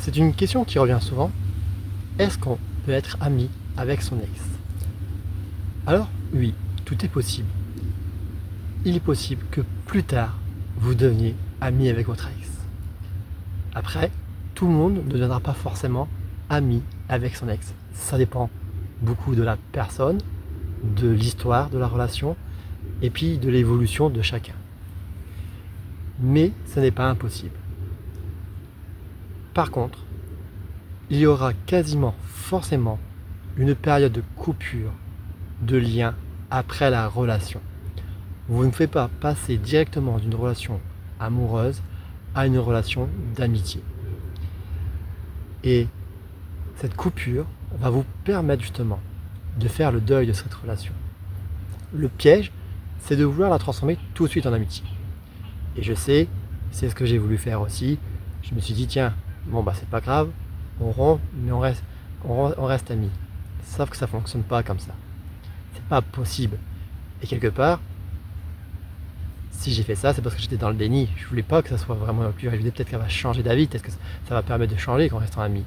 C'est une question qui revient souvent. Est-ce qu'on peut être ami avec son ex? Alors oui, tout est possible. Il est possible que plus tard, vous deveniez ami avec votre ex. Après, tout le monde ne deviendra pas forcément ami avec son ex. Ça dépend beaucoup de la personne, de l'histoire de la relation et puis de l'évolution de chacun. Mais ce n'est pas impossible. Par contre, il y aura quasiment forcément une période de coupure de lien après la relation. Vous ne faites pas passer directement d'une relation amoureuse à une relation d'amitié. Et cette coupure va vous permettre justement de faire le deuil de cette relation. Le piège, c'est de vouloir la transformer tout de suite en amitié. Et je sais, c'est ce que j'ai voulu faire aussi. Je me suis dit, tiens, bon bah c'est pas grave, on rompt, mais on reste amis. Sauf que ça fonctionne pas comme ça. C'est pas possible. Et quelque part, si j'ai fait ça, c'est parce que j'étais dans le déni. Je voulais pas que ça soit vraiment la plus. Je me disais peut-être qu'elle va changer d'avis, peut-être que ça va permettre de changer qu'en restant amis.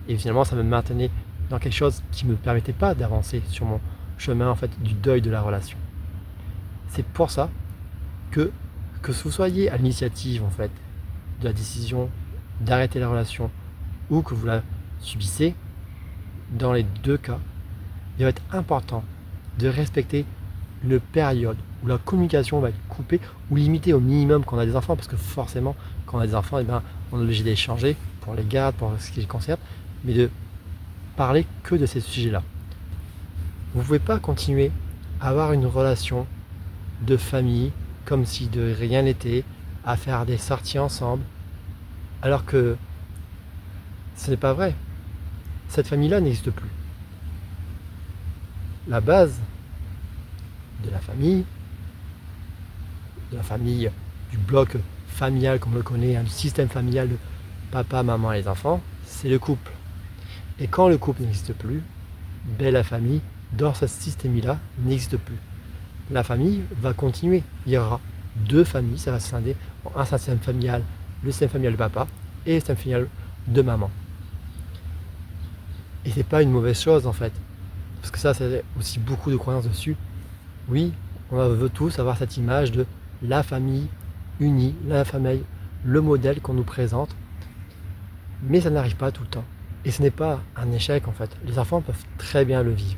Et finalement, ça me maintenait dans quelque chose qui ne me permettait pas d'avancer sur mon chemin en fait du deuil de la relation. C'est pour ça que vous soyez à l'initiative en fait de la décision d'arrêter la relation ou que vous la subissez, dans les deux cas, il va être important de respecter une période où la communication va être coupée ou limitée au minimum quand on a des enfants, parce que forcément, quand on a des enfants, eh ben, on est obligé d'échanger pour les gardes, pour ce qui les concerne, mais de parler que de ces sujets-là. Vous ne pouvez pas continuer à avoir une relation de famille comme si de rien n'était, à faire des sorties ensemble, alors que ce n'est pas vrai. Cette famille-là n'existe plus. La base de la famille, du bloc familial comme on le connaît, du système familial de papa, maman et les enfants, c'est le couple. Et quand le couple n'existe plus, ben la famille, dans ce système-là, n'existe plus. La famille va continuer. Il y aura deux familles, ça va se scinder en un système familial, le système familial de papa et le système familial de maman. Et c'est pas une mauvaise chose en fait, parce que ça, c'est aussi beaucoup de croyances dessus. Oui, on veut tous avoir cette image de la famille unie, la famille, le modèle qu'on nous présente, mais ça n'arrive pas tout le temps. Et ce n'est pas un échec en fait. Les enfants peuvent très bien le vivre.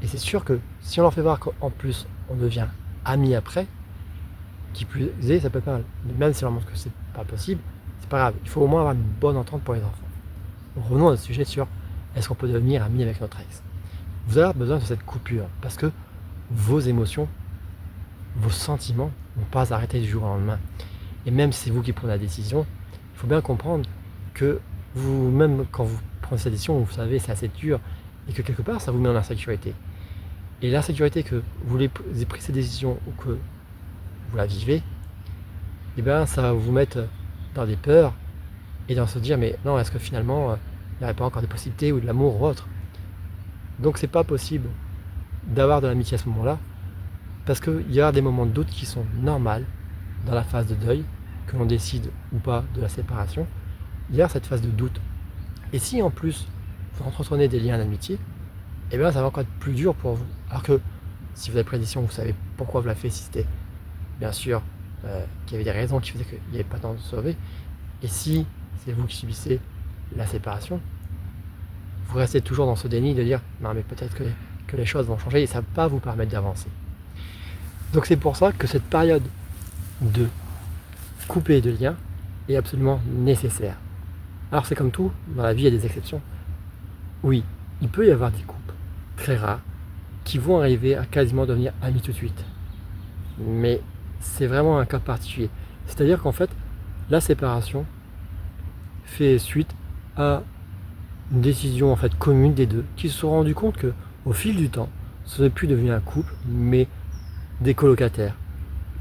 Et c'est sûr que si on leur fait voir qu'en plus on devient amis après, qui plus est, ça peut pas mal. Même si on leur montre que c'est pas possible, c'est pas grave. Il faut au moins avoir une bonne entente pour les enfants. Revenons à notre sujet sur est-ce qu'on peut devenir ami avec notre ex. Vous avez besoin de cette coupure parce que vos émotions, vos sentiments ne vont pas s'arrêter du jour au lendemain. Et même si c'est vous qui prenez la décision, il faut bien comprendre que vous-même, quand vous prenez cette décision, vous savez, c'est assez dur et que quelque part, ça vous met en insécurité. Et l'insécurité que vous ayez pris cette décision ou que vous la vivez, eh bien, ça va vous mettre dans des peurs et dans se dire, mais non, est-ce que finalement, il n'y aurait pas encore des possibilités ou de l'amour ou autre? Donc, c'est pas possible d'avoir de l'amitié à ce moment-là parce qu'il y a des moments de doute qui sont normaux dans la phase de deuil, que l'on décide ou pas de la séparation. Il y a cette phase de doute. Et si en plus, vous entretenez des liens d'amitié, eh bien ça va encore être plus dur pour vous. Alors que si vous avez pris la décision, vous savez pourquoi vous l'avez fait, si c'était bien sûr qu'il y avait des raisons qui faisaient qu'il n'y avait pas de temps de sauver. Et si c'est vous qui subissez la séparation, vous restez toujours dans ce déni de dire non mais peut-être que les choses vont changer et ça ne va pas vous permettre d'avancer. Donc c'est pour ça que cette période de couper de liens est absolument nécessaire. Alors c'est comme tout, dans la vie il y a des exceptions. Oui, il peut y avoir des couples très rares qui vont arriver à quasiment devenir amis tout de suite. Mais c'est vraiment un cas particulier. C'est-à-dire qu'en fait, la séparation fait suite à une décision en fait commune des deux qui se sont rendus compte que au fil du temps, ce n'est plus devenu un couple, mais des colocataires.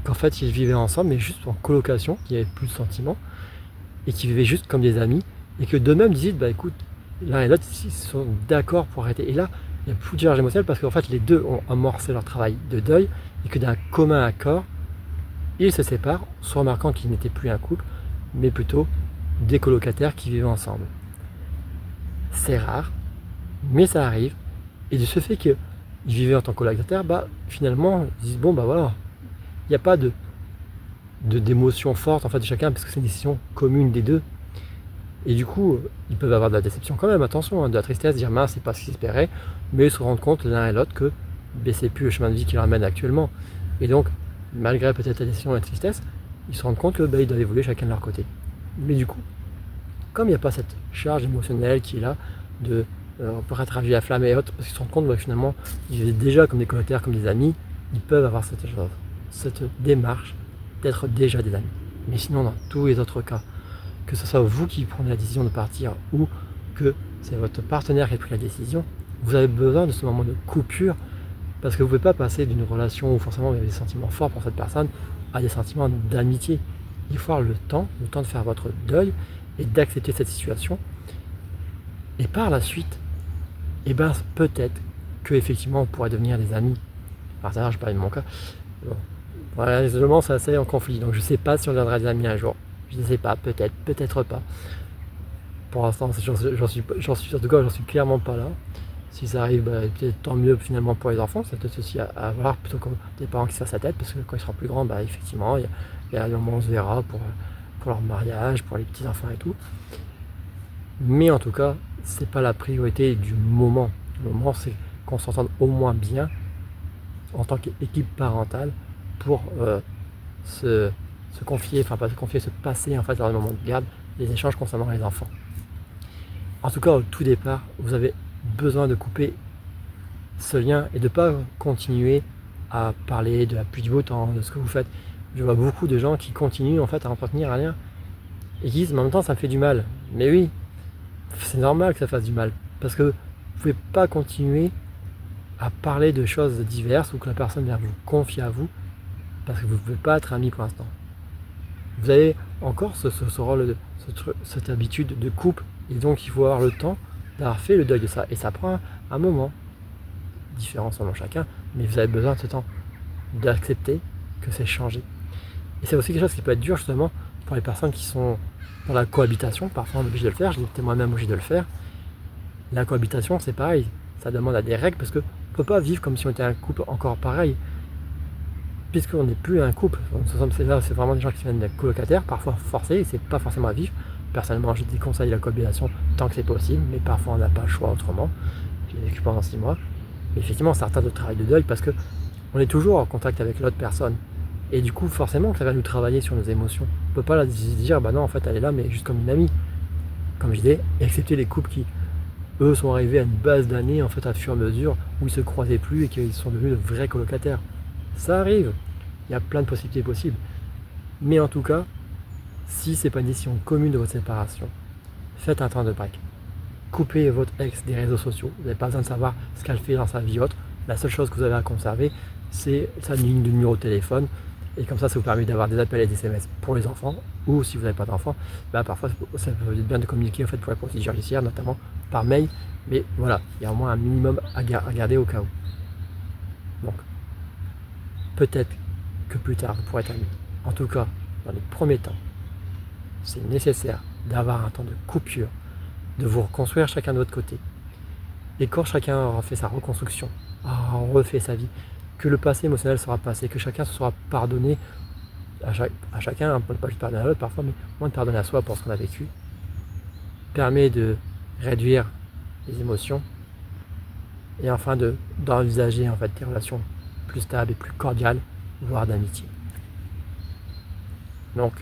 Qu'en fait, ils vivaient ensemble, mais juste en colocation, qu'il n'y avait plus de sentiments, et qui vivaient juste comme des amis, et que d'eux-mêmes disaient, bah écoute, l'un et l'autre, ils sont d'accord pour arrêter. Et là, il y a plus de charge émotionnelle parce qu'en fait, les deux ont amorcé leur travail de deuil, et que d'un commun accord, ils se séparent, soit remarquant qu'ils n'étaient plus un couple, mais plutôt des colocataires qui vivent ensemble. C'est rare, mais ça arrive. Et de ce fait qu'ils vivaient en tant que colocataires, finalement, ils disent bon voilà, il n'y a pas d'émotion forte en fait de chacun parce que c'est une décision commune des deux. Et du coup, ils peuvent avoir de la déception quand même, attention, de la tristesse, dire mince, c'est pas ce qu'ils espéraient, mais ils se rendent compte l'un et l'autre que c'est plus le chemin de vie qui leur mène actuellement. Et donc, malgré peut-être la déception et la tristesse, ils se rendent compte que ils doivent évoluer chacun de leur côté. Mais du coup, comme il n'y a pas cette charge émotionnelle qui est là, de on peut rattraper la flamme et autres, parce qu'ils se rendent compte que finalement, ils vivaient déjà comme des colocataires, comme des amis, ils peuvent avoir cette démarche d'être déjà des amis. Mais sinon, dans tous les autres cas, que ce soit vous qui prenez la décision de partir ou que c'est votre partenaire qui a pris la décision, vous avez besoin de ce moment de coupure parce que vous ne pouvez pas passer d'une relation où forcément vous avez des sentiments forts pour cette personne à des sentiments d'amitié. Il faut avoir le temps de faire votre deuil et d'accepter cette situation. Et par la suite, peut-être qu'effectivement on pourrait devenir des amis. Alors ça, je parle de mon cas. Bon. Voilà, l'isolement c'est assez en conflit, donc je ne sais pas si on deviendra des amis un jour. Je ne sais pas, peut-être, peut-être pas. Pour l'instant, j'en suis clairement pas là. Si ça arrive, peut-être tant mieux finalement pour les enfants. C'est peut-être aussi à voir plutôt que des parents qui se fassent la tête, parce que quand ils seront plus grands, effectivement, il y a un moment où on se verra pour leur mariage, pour les petits-enfants et tout. Mais en tout cas, c'est pas la priorité du moment. Le moment, c'est qu'on s'entende au moins bien en tant qu'équipe parentale pour se confier, enfin pas se confier, se passer en fait dans le moment de garde, les échanges concernant les enfants. En tout cas, au tout départ, vous avez besoin de couper ce lien et de ne pas continuer à parler de la pluie du beau temps, de ce que vous faites. Je vois beaucoup de gens qui continuent en fait à entretenir un lien et qui disent mais en même temps ça me fait du mal. Mais oui, c'est normal que ça fasse du mal parce que vous ne pouvez pas continuer à parler de choses diverses ou que la personne vient vous confier à vous parce que vous ne pouvez pas être amis pour l'instant. Vous avez encore ce rôle, cette habitude de couple et donc il faut avoir le temps d'avoir fait le deuil de ça et ça prend un moment différent selon chacun, mais vous avez besoin de ce temps d'accepter que c'est changé. Et c'est aussi quelque chose qui peut être dur justement pour les personnes qui sont dans la cohabitation. Parfois on est obligé de le faire, j'étais moi-même obligé de le faire. La cohabitation c'est pareil, ça demande à des règles parce qu'on ne peut pas vivre comme si on était un couple encore pareil, puisqu'on n'est plus un couple. C'est vraiment des gens qui viennent d'être colocataires, parfois forcés, et c'est pas forcément à vivre. Personnellement, je déconseille la cohabitation tant que c'est possible, mais parfois on n'a pas le choix autrement. J'ai vécu pendant 6 mois. Mais effectivement, certains de travail de deuil parce que on est toujours en contact avec l'autre personne. Et du coup, forcément, ça va nous travailler sur nos émotions. On ne peut pas la dire, non, en fait, elle est là, mais juste comme une amie. Comme je disais, excepté les couples qui, eux, sont arrivés à une base d'années, en fait, à fur et à mesure, où ils se croisaient plus et qu'ils sont devenus de vrais colocataires. Ça arrive. Il y a plein de possibilités possibles. Mais en tout cas, si c'est pas une décision commune de votre séparation, faites un temps de break. Coupez votre ex des réseaux sociaux. Vous n'avez pas besoin de savoir ce qu'elle fait dans sa vie autre. La seule chose que vous avez à conserver, c'est sa ligne de numéro de téléphone. Et comme ça vous permet d'avoir des appels et des SMS pour les enfants. Ou si vous n'avez pas d'enfants, parfois ça peut être bien de communiquer en fait, pour la procédure judiciaire, notamment par mail. Mais voilà, il y a au moins un minimum à garder au cas où. Donc, peut-être que plus tard vous pourrez être amis. En tout cas, dans les premiers temps, c'est nécessaire d'avoir un temps de coupure, de vous reconstruire chacun de votre côté. Et quand chacun aura fait sa reconstruction, aura refait sa vie, que le passé émotionnel sera passé, que chacun se sera pardonné à chacun, on ne peut pas juste pardonner à l'autre parfois, mais moins de pardonner à soi pour ce qu'on a vécu, permet de réduire les émotions et enfin d'envisager en fait des relations plus stables et plus cordiales, voire d'amitié. Donc,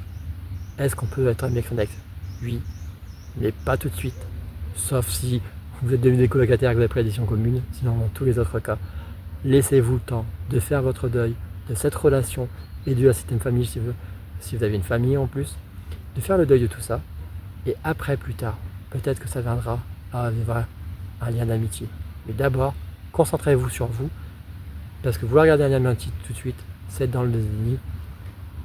est-ce qu'on peut être ami avec son ex? Oui, mais pas tout de suite. Sauf si vous êtes devenus des colocataires et que vous avez pris la décision commune. Sinon, dans tous les autres cas, laissez-vous le temps de faire votre deuil de cette relation et de la système famille si vous avez une famille en plus, de faire le deuil de tout ça. Et après, plus tard, peut-être que ça viendra à vivre un lien d'amitié. Mais d'abord, concentrez-vous sur vous, parce que vouloir garder un lien d'amitié tout de suite, c'est être dans le déni.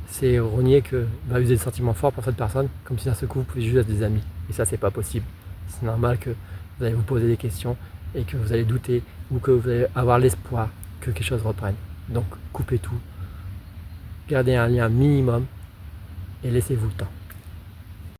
C'est renier que vous avez des sentiments forts pour cette personne, comme si d'un seul coup vous pouvez juste être des amis. Et ça, c'est pas possible. C'est normal que vous allez vous poser des questions et que vous allez douter ou que vous allez avoir l'espoir que quelque chose reprenne. Donc, coupez tout, gardez un lien minimum et laissez-vous le temps.